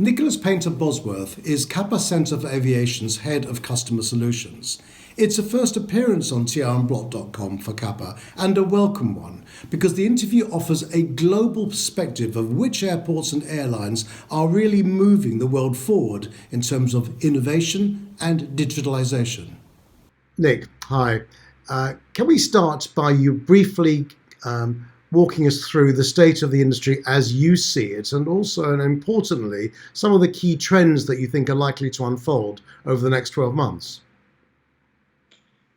Nicholas Painter Bosworth is Capa Centre for Aviation's Head of Customer Solutions. It's a first appearance on trandblock.com for Capa, and a welcome one, because the interview offers a global perspective of which airports and airlines are really moving the world forward in terms of innovation and digitalisation. Nick, hi. Can we start by you briefly walking us through the state of the industry as you see it, and also, and importantly, some of the key trends that you think are likely to unfold over the next 12 months?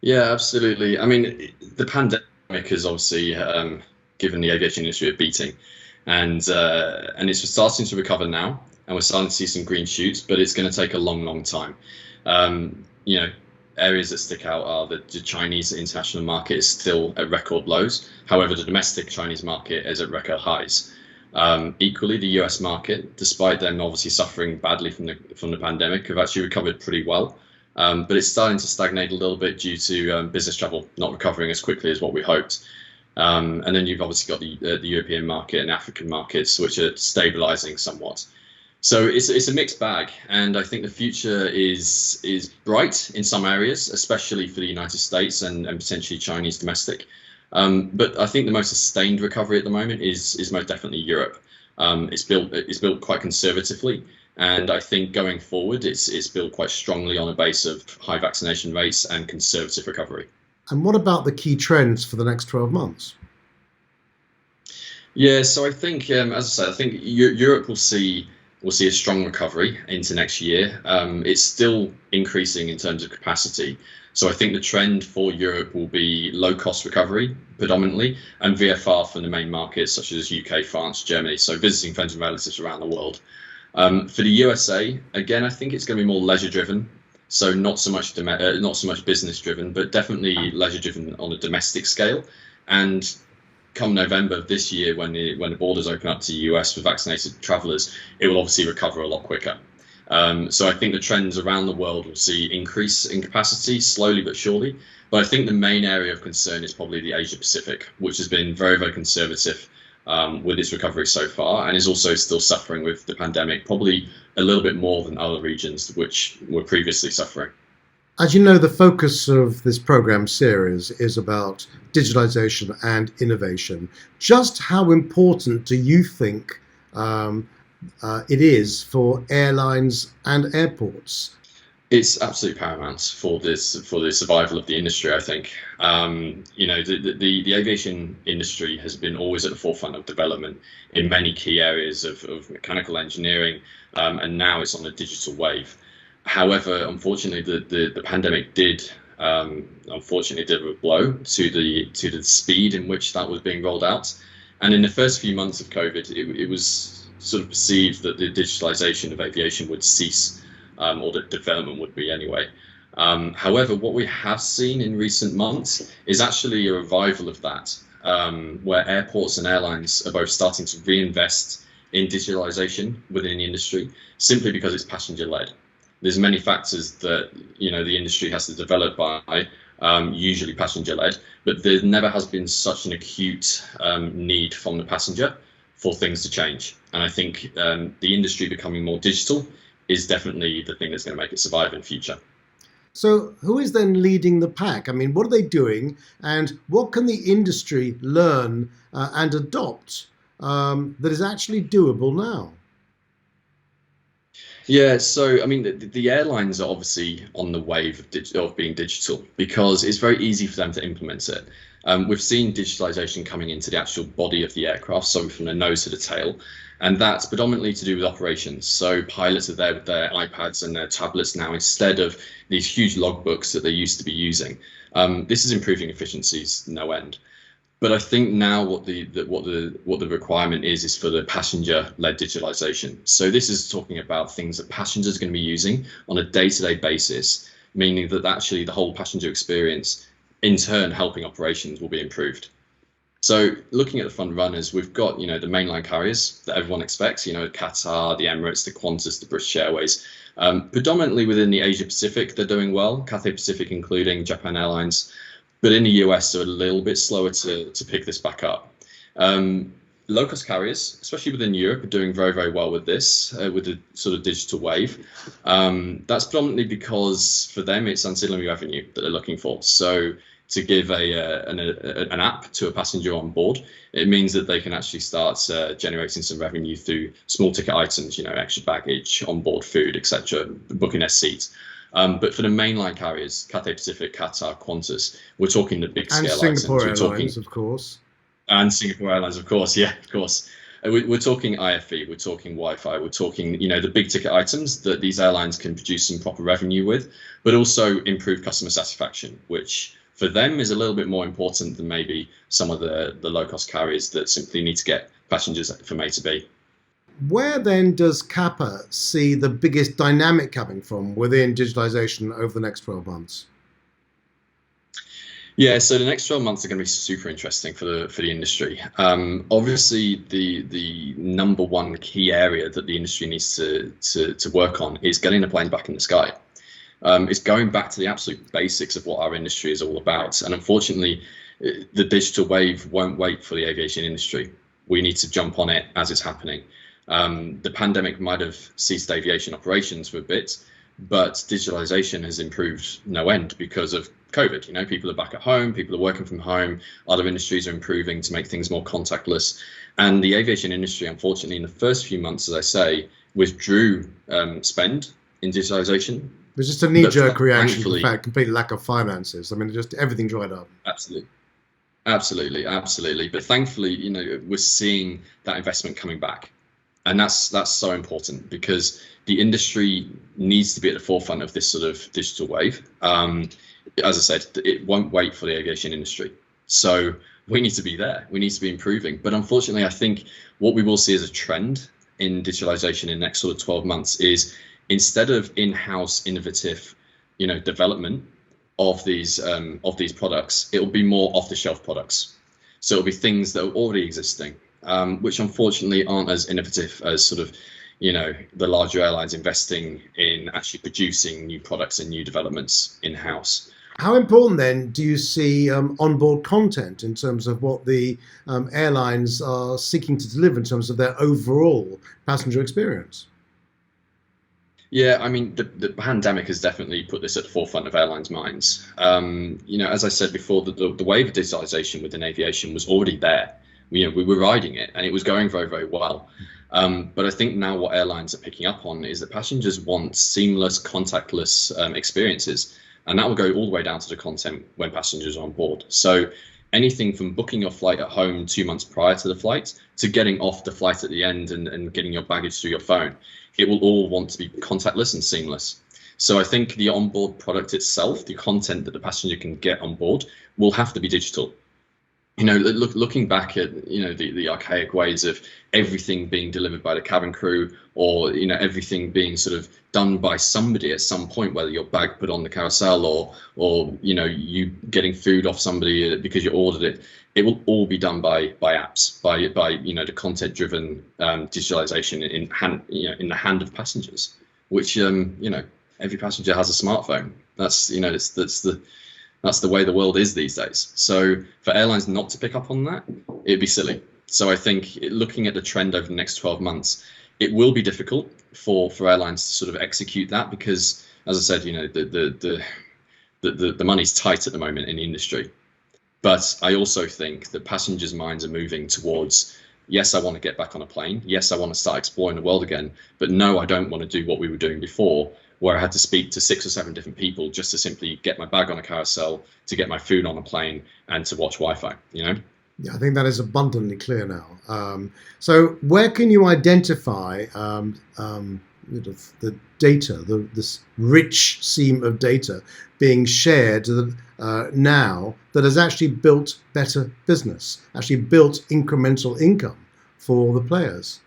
Yeah, absolutely. I mean, the pandemic has obviously given the aviation industry a beating, and it's starting to recover now, and we're starting to see some green shoots, but it's going to take a long, long time. Areas that stick out are the Chinese international market is still at record lows. However, the domestic Chinese market is at record highs. Equally, the US market, despite them obviously suffering badly from the pandemic, have actually recovered pretty well. But it's starting to stagnate a little bit due to business travel not recovering as quickly as what we hoped. And then you've obviously got the European market and African markets, which are stabilizing somewhat. So it's a mixed bag, and I think the future is bright in some areas, especially for the United States and potentially Chinese domestic. But I think the most sustained recovery at the moment is most definitely Europe. It's built quite conservatively, and I think going forward it's built quite strongly on a base of high vaccination rates and conservative recovery. And what about the key trends for the next 12 months? Yeah, so I think, as I said, I think Europe will see a strong recovery into next year. It's still increasing in terms of capacity. So I think the trend for Europe will be low cost recovery predominantly, and VFR from the main markets such as UK, France, Germany. So visiting friends and relatives around the world. For the USA, again, I think it's going to be more leisure driven. So not so much business driven, but definitely leisure driven on a domestic scale. And come November of this year, when the borders open up to the US for vaccinated travellers, it will obviously recover a lot quicker. So I think the trends around the world will see increase in capacity slowly but surely. But I think the main area of concern is probably the Asia Pacific, which has been very, very conservative with its recovery so far, and is also still suffering with the pandemic, probably a little bit more than other regions which were previously suffering. As you know, the focus of this program series is about digitalization and innovation. Just how important do you think it is for airlines and airports? It's absolutely paramount for the survival of the industry, I think. The aviation industry has been always at the forefront of development in many key areas of mechanical engineering, and now it's on a digital wave. However, unfortunately, the pandemic did a blow to the speed in which that was being rolled out. And in the first few months of COVID, it was sort of perceived that the digitalization of aviation would cease, or the development would be anyway. However, what we have seen in recent months is actually a revival of that, where airports and airlines are both starting to reinvest in digitalization within the industry, simply because it's passenger-led. There's many factors that the industry has to develop by, usually passenger-led, but there never has been such an acute need from the passenger for things to change. And I think the industry becoming more digital is definitely the thing that's going to make it survive in future. So who is then leading the pack? I mean, what are they doing, and what can the industry learn and adopt that is actually doable now? Yeah, so I mean, the airlines are obviously on the wave of being digital because it's very easy for them to implement it. We've seen digitalization coming into the actual body of the aircraft, so from the nose to the tail, and that's predominantly to do with operations. So pilots are there with their iPads and their tablets now instead of these huge logbooks that they used to be using. This is improving efficiencies no end. But I think now what the requirement is for the passenger-led digitalization. So this is talking about things that passengers are going to be using on a day-to-day basis, meaning that actually the whole passenger experience, in turn, helping operations will be improved. So looking at the front runners, we've got the mainline carriers that everyone expects. Qatar, the Emirates, the Qantas, the British Airways. Predominantly within the Asia Pacific, they're doing well. Cathay Pacific, including Japan Airlines. But in the US, they're a little bit slower to pick this back up. low-cost carriers, especially within Europe, are doing very, very well with this, with the sort of digital wave. That's predominantly because for them, it's ancillary revenue that they're looking for. So to give an app to a passenger on board, it means that they can actually start generating some revenue through small ticket items, extra baggage, onboard food, etc., booking their seats. But for the mainline carriers, Cathay Pacific, Qatar, Qantas, we're talking the big scale items. Singapore Airlines, of course. And Singapore Airlines, of course. Yeah, of course. We're talking IFE, we're talking Wi-Fi, we're talking, the big ticket items that these airlines can produce some proper revenue with, but also improve customer satisfaction, which for them is a little bit more important than maybe some of the low-cost carriers that simply need to get passengers from A to B. Where then does Capa see the biggest dynamic coming from within digitalization over the next 12 months? Yeah, so the next 12 months are going to be super interesting for the industry. Obviously, the number one key area that the industry needs to work on is getting the planes back in the sky. It's going back to the absolute basics of what our industry is all about. And unfortunately, the digital wave won't wait for the aviation industry. We need to jump on it as it's happening. The pandemic might have ceased aviation operations for a bit, but digitalization has improved no end because of COVID. People are back at home, people are working from home, other industries are improving to make things more contactless. And the aviation industry, unfortunately, in the first few months, as I say, withdrew spend in digitalization. It was just a knee-jerk reaction to the fact, complete lack of finances. I mean, just everything dried up. Absolutely. But thankfully, we're seeing that investment coming back. And that's so important because the industry needs to be at the forefront of this sort of digital wave. As I said, it won't wait for the aviation industry. So we need to be there. We need to be improving. But unfortunately, I think what we will see as a trend in digitalization in the next sort of 12 months is instead of in-house innovative, development of these products, it will be more off-the-shelf products. So it'll be things that are already existing, which unfortunately aren't as innovative as sort of, the larger airlines investing in actually producing new products and new developments in-house. How important then do you see onboard content in terms of what the airlines are seeking to deliver in terms of their overall passenger experience? Yeah, I mean, the pandemic has definitely put this at the forefront of airlines' minds. As I said before, the wave of digitalization within aviation was already there. We were riding it and it was going very, very well. But I think now what airlines are picking up on is that passengers want seamless, contactless experiences. And that will go all the way down to the content when passengers are on board. So anything from booking your flight at home 2 months prior to the flight to getting off the flight at the end and getting your baggage through your phone, it will all want to be contactless and seamless. So I think the onboard product itself, the content that the passenger can get on board, will have to be digital. Looking back at the archaic ways of everything being delivered by the cabin crew, or everything being sort of done by somebody at some point, whether your bag put on the carousel or you getting food off somebody because you ordered it, it will all be done by apps, by the content driven digitalization in the hand of passengers, which every passenger has a smartphone. That's the way the world is these days. So for airlines not to pick up on that, it'd be silly. So I think looking at the trend over the next 12 months, it will be difficult for airlines to sort of execute that because, as I said, the money's tight at the moment in the industry. But I also think that passengers' minds are moving towards, yes, I want to get back on a plane. Yes, I want to start exploring the world again. But no, I don't want to do what we were doing before, where I had to speak to 6 or 7 different people just to simply get my bag on a carousel, to get my food on a plane, and to watch Wi-Fi, Yeah, I think that is abundantly clear now. So where can you identify the data, this rich seam of data being shared now that has actually built better business, actually built incremental income for the players?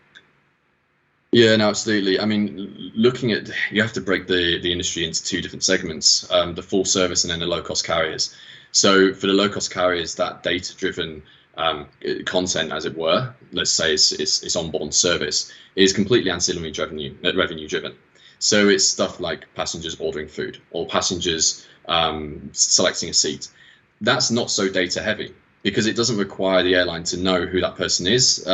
Yeah, no, absolutely. I mean, you have to break the industry into 2 different segments, the full service and then the low-cost carriers. So for the low-cost carriers, that data-driven content, as it were, let's say it's onboard service, is completely ancillary revenue driven. So it's stuff like passengers ordering food or passengers selecting a seat. That's not so data heavy. because it doesn't require the airline to know who that person is.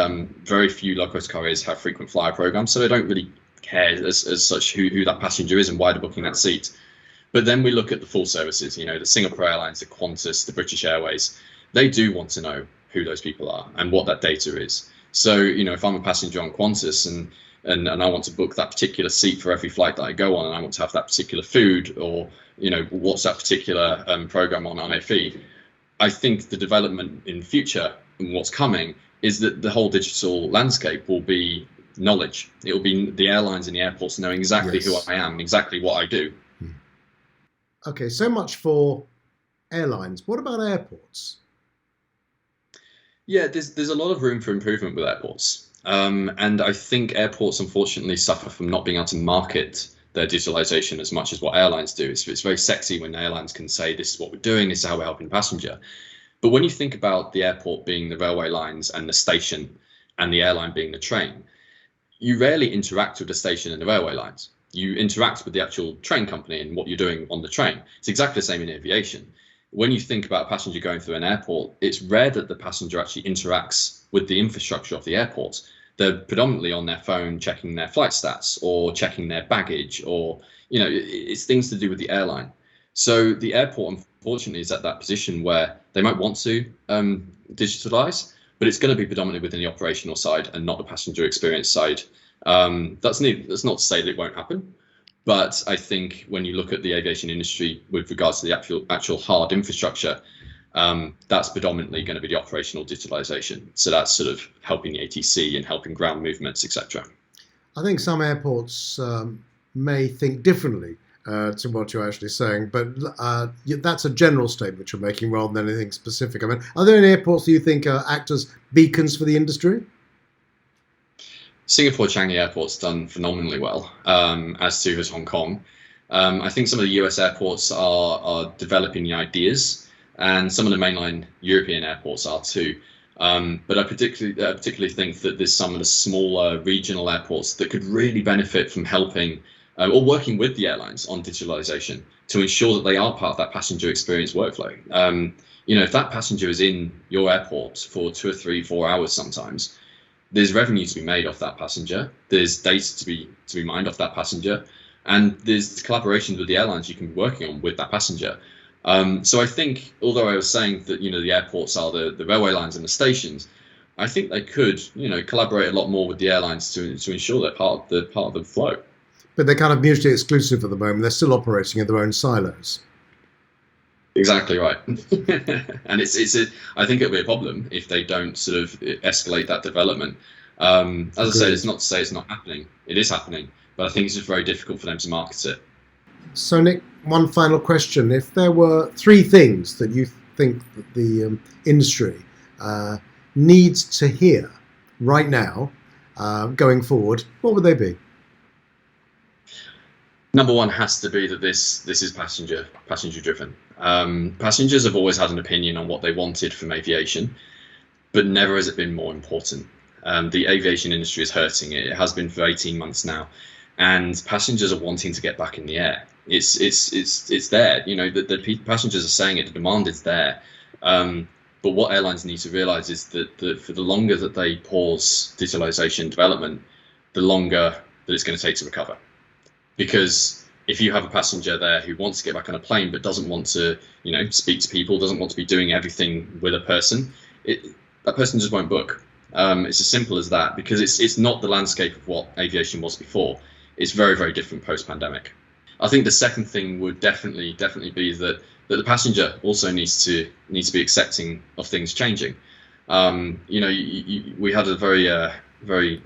Very few low-cost carriers have frequent flyer programs, so they don't really care as such who that passenger is and why they're booking that seat. But then we look at the full services, the Singapore Airlines, the Qantas, the British Airways. They do want to know who those people are and what that data is. So, if I'm a passenger on Qantas and I want to book that particular seat for every flight that I go on, and I want to have that particular food, or, what's that particular program on IFE, I think the development in future and what's coming is that the whole digital landscape will be knowledge. It will be the airlines and the airports knowing exactly who I am, exactly what I do. Okay, so much for airlines. What about airports? Yeah, there's a lot of room for improvement with airports. And I think airports, unfortunately, suffer from not being able to market their digitalization as much as what airlines do. It's very sexy when airlines can say, this is what we're doing, this is how we're helping passenger. But when you think about the airport being the railway lines and the station and the airline being the train, you rarely interact with the station and the railway lines. You interact with the actual train company and what you're doing on the train. It's exactly the same in aviation. When you think about a passenger going through an airport, it's rare that the passenger actually interacts with the infrastructure of the airport. They're predominantly on their phone checking their flight stats or checking their baggage, or, it's things to do with the airline. So the airport, unfortunately, is at that position where they might want to digitalize, but it's going to be predominantly within the operational side and not the passenger experience side. That's not to say that it won't happen, but I think when you look at the aviation industry with regards to the actual hard infrastructure, that's predominantly going to be the operational digitalization. So that's sort of helping the ATC and helping ground movements, etc. I think some airports may think differently to what you're actually saying, but that's a general statement you're making rather than anything specific. I mean, are there any airports that you think act as beacons for the industry? Singapore Changi Airport's done phenomenally well, as too has Hong Kong. I think some of the US airports are developing the ideas, and some of the mainline European airports are too. But I particularly think that there's some of the smaller regional airports that could really benefit from helping or working with the airlines on digitalization to ensure that they are part of that passenger experience workflow. If that passenger is in your airport for 2 or 3, 4 hours sometimes, there's revenue to be made off that passenger, there's data to be mined off that passenger, and there's collaborations with the airlines you can be working on with that passenger. So I think, although I was saying that the airports are the railway lines and the stations, I think they could collaborate a lot more with the airlines to ensure they're part of the flow. But they're kind of mutually exclusive at the moment. They're still operating in their own silos. Exactly right. And I think it'll be a problem if they don't sort of escalate that development. As I said, it's not to say it's not happening. It is happening, but I think it's just very difficult for them to market it. So, Nick, one final question. If there were 3 things that you think that the industry needs to hear right now, going forward, what would they be? Number one has to be that this is passenger driven. Passengers have always had an opinion on what they wanted from aviation, but never has it been more important. The aviation industry is hurting. It has been for 18 months now, and passengers are wanting to get back in the air. It's there. The passengers are saying it. The demand is there. But what airlines need to realize is that for the longer that they pause digitalization development, the longer that it's going to take to recover. Because if you have a passenger there who wants to get back on a plane but doesn't want to, speak to people, doesn't want to be doing everything with a person, that person just won't book. It's as simple as that, because it's not the landscape of what aviation was before. It's very, very different post-pandemic. I think the second thing would definitely be that the passenger also needs to be accepting of things changing. We had a very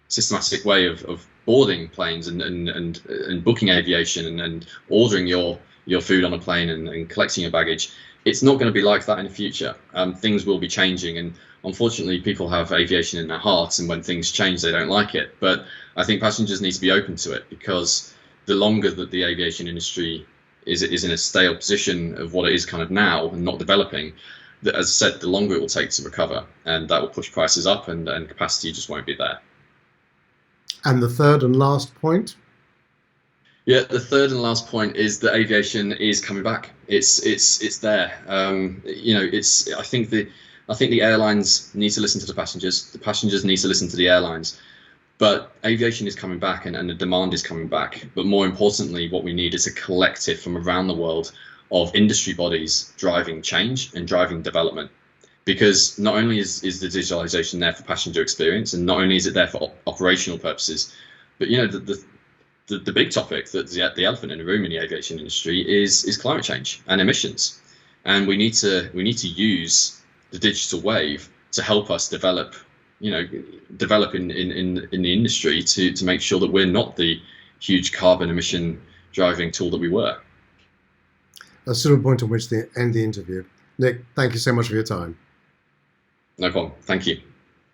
systematic way of boarding planes and booking aviation and ordering your food on a plane and collecting your baggage. It's not going to be like that in the future. Things will be changing, and unfortunately people have aviation in their hearts, and when things change they don't like it. But I think passengers need to be open to it, because the longer that the aviation industry is in a stale position of what it is kind of now and not developing, that, as I said, the longer it will take to recover, and that will push prices up, and capacity just won't be there. And the third and last point? Yeah, the third and last point is that aviation is coming back. It's there. It's I think the airlines need to listen to the passengers. The passengers need to listen to the airlines. But aviation is coming back, and the demand is coming back. But more importantly, what we need is a collective from around the world of industry bodies driving change and driving development. Because not only is the digitalization there for passenger experience, and not only is it there for operational purposes, but the big topic, that's the elephant in the room in the aviation industry, is climate change and emissions. And we need to use the digital wave to help us develop in the industry to make sure that we're not the huge carbon emission driving tool that we were. A suitable point on which to end the interview. Nick, thank you so much for your time. No problem. Thank you.